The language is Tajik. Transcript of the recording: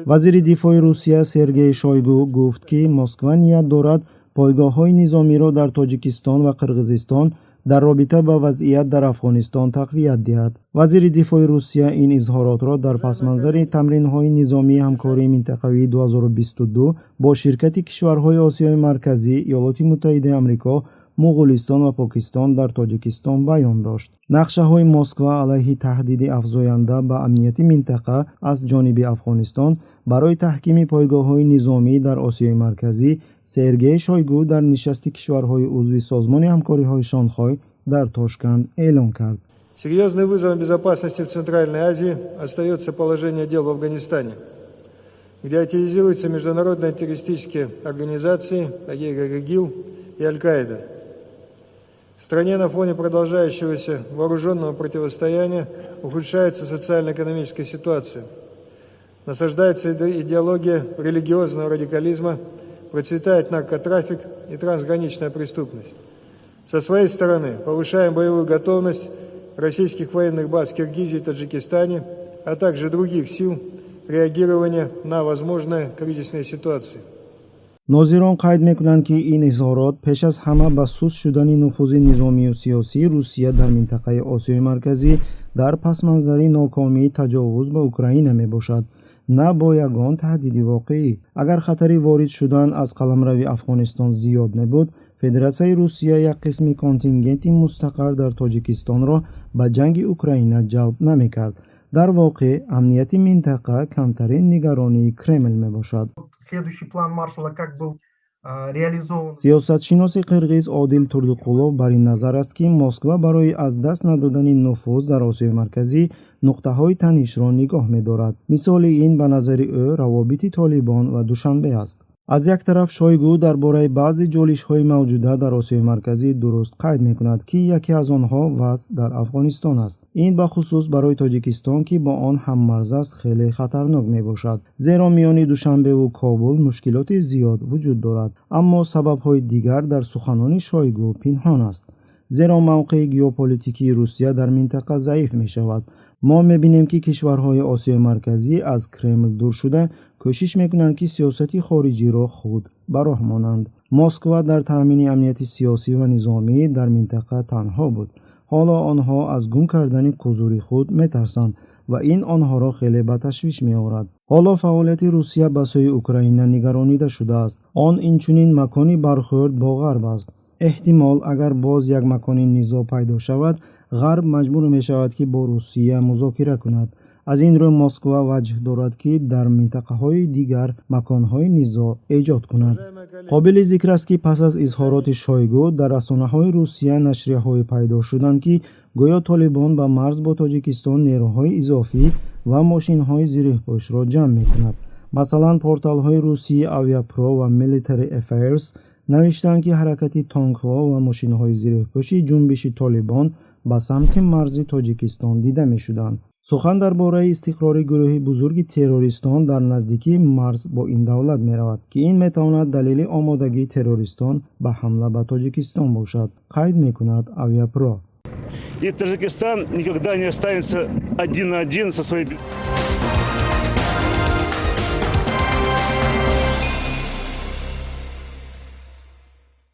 вазири дифои Русия Сергей Шойгу гуфт ки Москва ният дорад пойгоҳҳои низомиро дар Тоҷикистон ва Қирғизистон дар робита ба вазъият дар Афғонистон тақвият диҳад. Вазири дифои Русия ин изҳоротро дар пасманзари тамринҳои низомии ҳамкории минтақавии 2022 бо ширкати кишварҳои Осиёи Марказӣ, Иёлоти Муттаҳидаи Амрико, Муғулистон ва Покистон дар Тоҷикистон баён дошт. Нақшаҳои Москва алайҳи таҳдиди афзоянда ба амнияти минтақа аз ҷониби Афғонистон барои таҳкими пойгоҳҳои низомӣ дар Осиёи Марказӣ Сергей Шойгу дар нишасти кишварҳои узви Созмони ҳамкориҳои Шонхой дар Тошканд эълон кард. Серьезным вызовом безопасности в Центральной Азии остается положение дел в Афганистане, где активизируются международные террористические организации, такие как ИГИЛ и Аль-Каида. В стране на фоне продолжающегося вооруженного противостояния ухудшается социально-экономическая ситуация. Насаждается идеология религиозного радикализма, процветает наркотрафик и трансграничная преступность. Со своей стороны повышаем боевую готовность российских военных баз в Киргизии и Таджикистане, а также других сил реагирования на возможные кризисные ситуации. нозирон қайд мекунанд ки ин изҳорот пеш аз ҳама ба суст шудани нуфузи низомию сиёсии Русия дар минтақаи Осиёи Марказӣ дар пасманзари нокомии таҷовуз ба Украина мебошад, на бо ягон таҳдиди воқеӣ. Агар хатари ворид шудан аз қаламрави Афғонистон зиёд мебуд, Федератсияи Русия як қисми контингенти мустақар дар Тоҷикистонро ба ҷанги Украина ҷалб намекард. дар воқеъ амнияти минтақа камтарин нигаронии Кремл мебошад. Следующий план Маршалла как был реализован. сиёсатшиноси қирғиз Одил Турдуқулов бар ин назар аст ки Москва барои аз даст надодани нуфуз дар Осиёи Марказӣ нуқтаҳои танишро нигоҳ медорад. мисоли ин ба назари ӯ равобити Толибон ва Душанбе аст. аз як тараф Шойгу дар бораи баъзе ҷолишҳои мавҷуда дар Осиёи Марказӣ дуруст қайд мекунад ки яке аз онҳо вазъ дар Афғонистон аст. ин ба хусус барои Тоҷикистон ки бо он ҳаммарз аст хеле хатарнок мебошад, зеро миёни Душанбеву Кобул мушкилоти зиёд вуҷуд дорад. аммо сабабҳои дигар дар суханони Шойгу пинҳон аст, зеро мавқеи геополитикии Русия дар минтақа заиф мешавад. мо мебинем ки кишварҳои Осиёи Марказӣ аз Кремл дур шуда кӯшиш мекунанд ки сиёсати хориҷиро худ ба роҳ монанд. Москва дар таъмини амнияти сиёсӣ ва низомӣ дар минтақа танҳо буд. ҳоло онҳо аз гум кардани қузури худ метарсанд ва ин онҳоро хеле ба ташвиш меорад. ҳоло фаъолияти Русия ба сӯи Украина нигаронида шудааст. он инчунин макони бархӯрд бо Ғарб аст. эҳтимол агар боз як макони низо пайдо шавад, Ғарб маҷбур мешавад ки бо Русия музокира кунад. аз ин рӯ Москва ваҷҳ дорад ки дар минтақаҳои дигар маконҳои низо эҷод кунад. қобили зикр аст ки пас аз изҳороти Шойгу дар расонаҳои Русия нашрияҳое пайдо шуданд ки гӯё Толибон ба марз бо Тоҷикистон нерӯҳои изофӣ ва мошинҳои зирҳпӯшро ҷамъ мекунад. масалан порталҳои русии Aviapro ва Military Affairs навиштанд ки ҳаракати тонкҳо ва мошинҳои зирҳпӯши ҷунбиши Толибон ба самти марзи Тоҷикистон дида мешуданд. сухан дар бораи истиқрори гурӯҳи бузурги террористон дар наздикии марз бо ин давлат меравад ки ин метавонад далели омодагии террористон ба ҳамла ба Тоҷикистон бошад, қайд мекунад Aviapro. И Таджикистан никогда не останется один на один со своей...